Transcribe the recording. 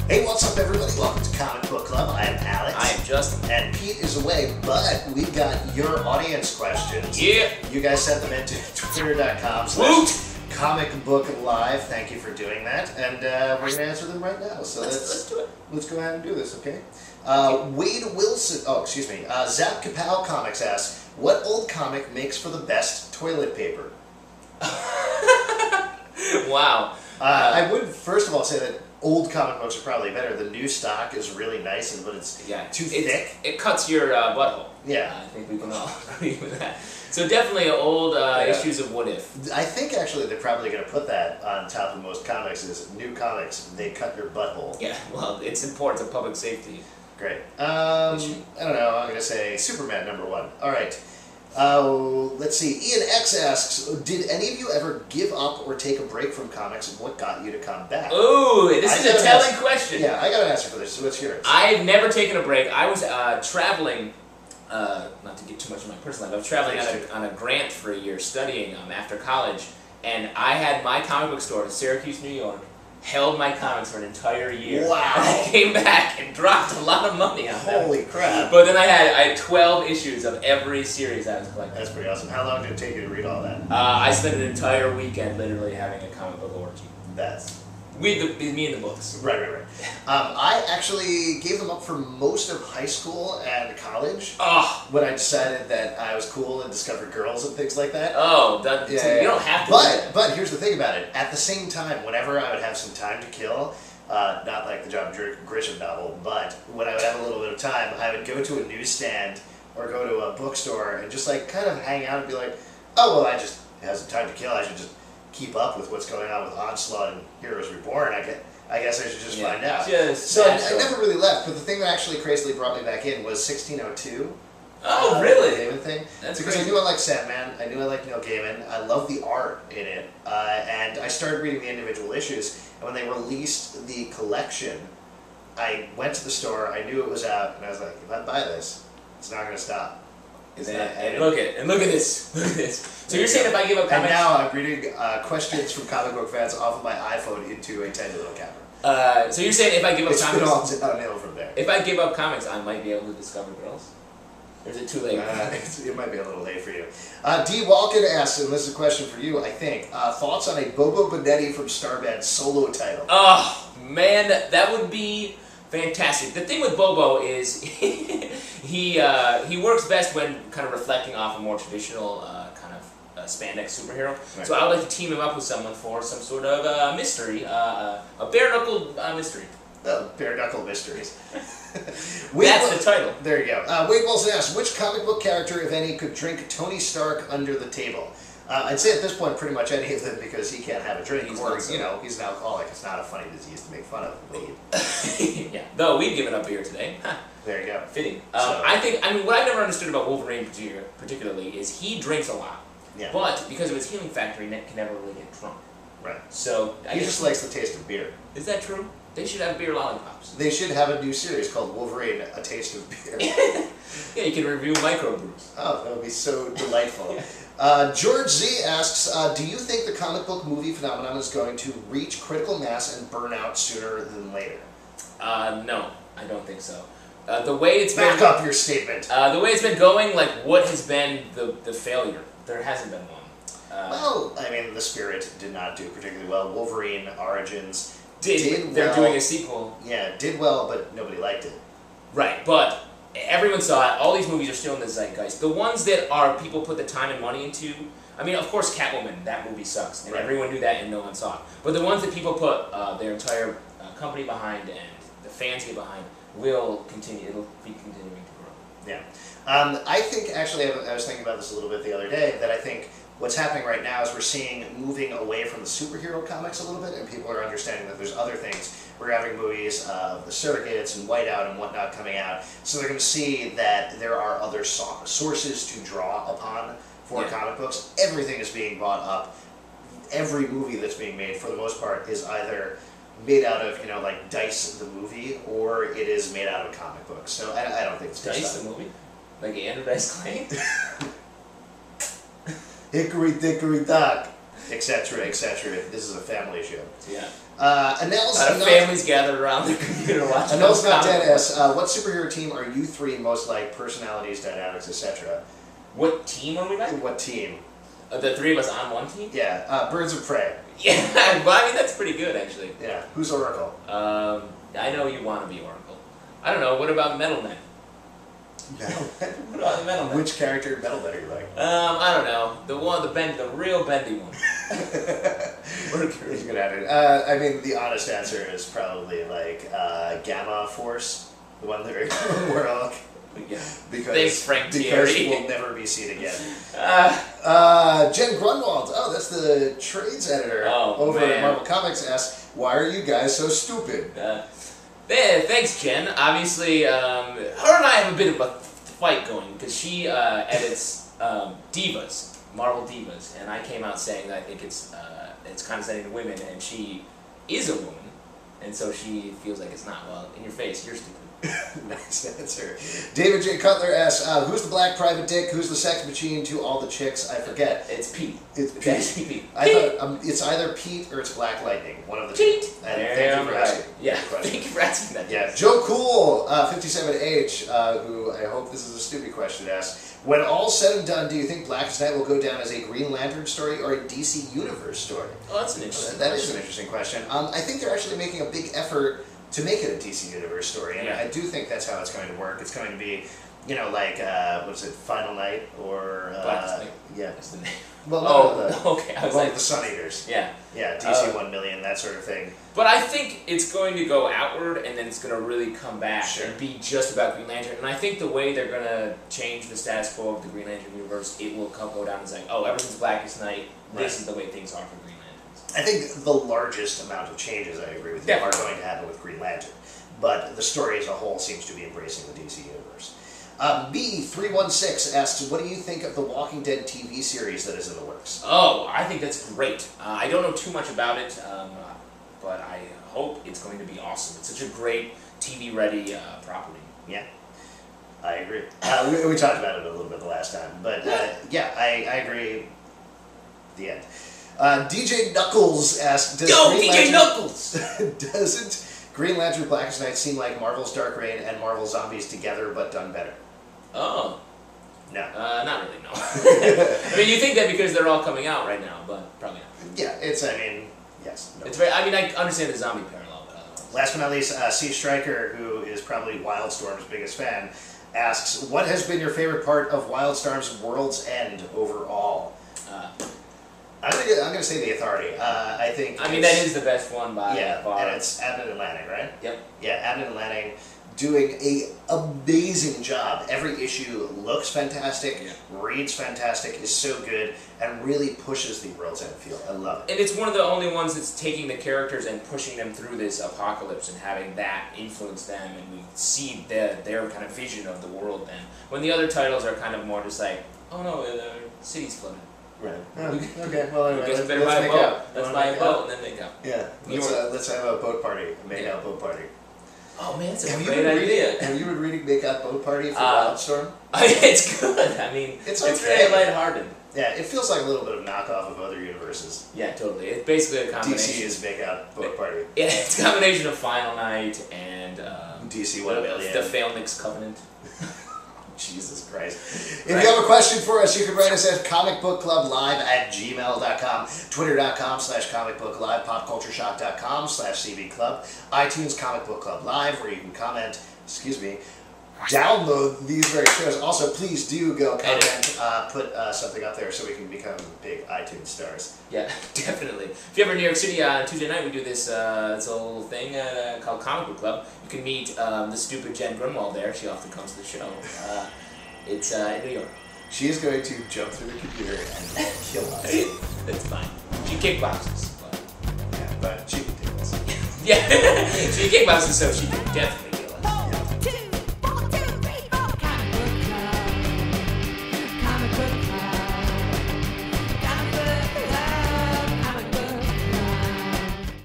Hey, what's up, everybody? Welcome to Comic Book Club. I am Alex. I am Justin. And Pete is away, but we've got your audience questions. Yeah. You guys sent them into twitter.com/ Comic Book Live. Thank you for doing that. And we're going to answer them right now. So let's do it. Let's go ahead and do this, okay? Wade Wilson, Zap Kapow Comics asks, what old comic makes for the best toilet paper? Wow. I would first of all say that old comic books are probably better. The new stock is really nice, but it's too thick. It cuts your butthole. Yeah. I think we can all agree with that. So definitely old issues of What If. I think actually they're probably going to put that on top of most comics is new comics, they cut your butthole. Yeah, well, it's important to public safety. Great. I don't know, I'm going to say Superman #1. All right. Let's see. Ian X asks, did any of you ever give up or take a break from comics, and what got you to come back? Ooh, this is a telling question. Yeah, I got an answer for this, so what's yours? I've never taken a break. I was traveling, not to get too much of my personal life, I was traveling on a grant for a year studying after college, and I had my comic book store in Syracuse, New York, held my comics for an entire year. Wow. And I came back and dropped a lot of money on them. Holy crap. But then I had 12 issues of every series I was collecting. That's pretty awesome. How long did it take you to read all that? I spent an entire weekend literally having a comic book orgy. That's... Me and the books. Right. I actually gave them up for most of high school and college when I decided that I was cool and discovered girls and things like that. Oh, you don't have to do that. But here's the thing about it. At the same time, whenever I would have some time to kill, not like the John Grisham novel, but when I would have a little bit of time, I would go to a newsstand or go to a bookstore and just like kind of hang out and be like, oh, well, I just have some time to kill. I should just keep up with what's going on with Onslaught and Heroes Reborn. I guess I should just find out. So I never really left, but the thing that actually crazily brought me back in was 1602. Oh, really? The Gaiman thing. That's because crazy. I knew I liked Sandman, I knew I liked Neil Gaiman, I love the art in it, and I started reading the individual issues, and when they released the collection, I went to the store, I knew it was out, and I was like, if I buy this, it's not going to stop. And look at this. Look at this. So you're saying if I give up comics... And now I'm reading questions from comic book fans off of my iPhone into a tiny little camera. So you're saying if I give up comics... It's all downhill from there. If I give up comics, I might be able to discover girls? Or is it too late? It might be a little late for you. D. Walken asks, and this is a question for you, I think, thoughts on a Bobo Benetti from Starband solo title? Oh, man, that would be fantastic. The thing with Bobo is he works best when kind of reflecting off a more traditional kind of spandex superhero. Right. So I would like to team him up with someone for some sort of mystery, a bare-knuckle mystery. Bare-knuckle mysteries. That's the title. There you go. Wade Wilson asks, which comic book character, if any, could drink Tony Stark under the table? I'd say at this point pretty much any of them because he can't have a drink he's an alcoholic. It's not a funny disease to make fun of. Wade. Yeah. Though we've given up beer today. There you go. Fitting. I mean, what I've never understood about Wolverine particularly is he drinks a lot. Yeah. But because of his healing factor, he can never really get drunk. Right. So he just likes the taste of beer. Is that true? They should have beer lollipops. They should have a new series called Wolverine, A Taste of Beer. Yeah, you can review microbrews. Oh, that would be so delightful. George Z asks, do you think the comic book movie phenomenon is going to reach critical mass and burn out sooner than later? No, I don't think so. The way it's Back up your statement. The way it's been going, like, what has been the failure? There hasn't been one. Well, I mean, The Spirit did not do particularly well. Wolverine Origins did They're well. doing a sequel. Yeah, did well, but nobody liked it. Right, but everyone saw it. All these movies are still in the zeitgeist. The ones that people put the time and money into, I mean, of course, Catwoman, that movie sucks, and everyone knew that and no one saw it. But the ones that people put their entire company behind and the fans get behind will continue. It'll be continuing to grow. Yeah. I think, actually, I was thinking about this a little bit the other day, that I think what's happening right now is we're seeing moving away from the superhero comics a little bit, and people are understanding that there's other things. We're having movies of the Surrogates and Whiteout and whatnot coming out, so they're going to see that there are other sources to draw upon for comic books. Everything is being brought up. Every movie that's being made, for the most part, is either made out of, like Dice the movie, or it is made out of a comic book. So I don't think it's Dice the movie? Like Andrew Dice Clay? Hickory dickory dock. etc., etc. This is a family show. Yeah. Anel's A lot of not, families gathered around their computer watching. Anel's those not dead. comic books. What superhero team are you three most like? Personalities, dynamics, etc. What team are we like? What team? The three of us on one team? Yeah, Birds of Prey. Yeah, well, I mean, that's pretty good, actually. Yeah, who's Oracle? I know you want to be Oracle. I don't know, what about Metal Men? What about the Metal Men? Which character in Metal Men are you like? I don't know. The real bendy one. He's good at it. I mean, the honest answer is probably like Gamma Force, the one that we're all. Yeah. Because, thanks, Frank because Thierry. we'll never be seen again. Jen Grunwald, that's the trades editor over at Marvel Comics, asks, why are you guys so stupid? Thanks, Jen. Obviously, her and I have a bit of a fight going because she edits Divas, Marvel Divas, and I came out saying that I think it's condescending to women, and she is a woman, and so she feels like it's not. Well, in your face, you're stupid. Nice answer. David J. Cutler asks, who's the black private dick? Who's the sex machine to all the chicks? I forget. It's Pete. It's It's Pete. actually Pete. I thought it's either Pete or it's Black Lightning. One of the two. Pete. And thank you for asking. Yeah, Good question. thank you for asking that. Yeah, Joe Cool, 57H, who I hope this is a stupid question, asks, when all's said and done, do you think Blackest Night will go down as a Green Lantern story or a DC Universe story? Oh, that's an interesting That question. is an interesting question. I think they're actually making a big effort to make it a DC Universe story, and Yeah. I do think that's how it's going to work. It's going to be, like, what's it, Final Night, or... Blackest Night. Yeah. That's the name. Well, Okay. I was well, like, the Sun Eaters. yeah. Yeah, DC 1 million, that sort of thing. But I think it's going to go outward, and then it's going to really come back Sure. and be just about Green Lantern. And I think the way they're going to change the status quo of the Green Lantern universe, it will go down as like, oh, ever since Blackest Night, this is the way things are for Green Lanterns. I think the largest amount of changes, I agree with you, are going to happen with Green Lantern. But the story as a whole seems to be embracing the DC Universe. B316 asks, what do you think of the Walking Dead TV series that is in the works? Oh, I think that's great. I don't know too much about it, but I hope it's going to be awesome. It's such a great TV-ready property. Yeah, I agree. We talked about it a little bit the last time, but yeah, I agree. The end. DJ Knuckles asks, doesn't Green Lantern Blackest Night seem like Marvel's Dark Reign and Marvel Zombies together but done better? Oh. No. Not really, no. I mean, you think that because they're all coming out right now, but probably not. Yeah, yes. No. It's very. I mean, I understand the zombie parallel, but otherwise. Last but not least, C. Stryker, who is probably Wildstorm's biggest fan, asks, what has been your favorite part of Wildstorm's World's End overall? I'm gonna say The Authority. I think. I mean, that is the best one by far. And it's Abnett and Lanning, right? Yep. Yeah, Abnett and Lanning doing a amazing job. Every issue looks fantastic, reads fantastic, is so good, and really pushes the World's End feel. I love it. And it's one of the only ones that's taking the characters and pushing them through this apocalypse and having that influence them, and we see their kind of vision of the world then. When the other titles are kind of more just like, oh no, the city's flooded. Right. Okay, well, anyway, Guess let's better buy a make boat. out. Let's buy a boat and then make out. Yeah, let's have a boat party, a make-out boat party. Oh man, that's a Have great you been idea. Reading, have you been reading Make-Out Boat Party for Wildstorm? It's good. I mean, it's very lighthearted. Yeah, it feels like a little bit of knockoff of other universes. Yeah, totally. It's basically a combination. DC is Make-Out Boat Party. Yeah, it's a combination of Final Night and DC 1 million. The Phalanx Covenant. Jesus Christ. If you have a question for us, you can write us at comicbookclublive@gmail.com, twitter.com/comicbooklive, popcultureshock.com/cbclub, iTunes Comic Book Club Live, where you can comment, download these very shows. Also, please do go comment, put something up there so we can become big iTunes stars. Yeah, definitely. If you're ever in New York City on Tuesday night, we do this little thing called Comic Book Club. You can meet the stupid Jen Grunwald there. She often comes to the show. It's in New York. She is going to jump through the computer and kill us. That's fine. She kickboxes. But she can do this. Yeah, she kickboxes, so she can definitely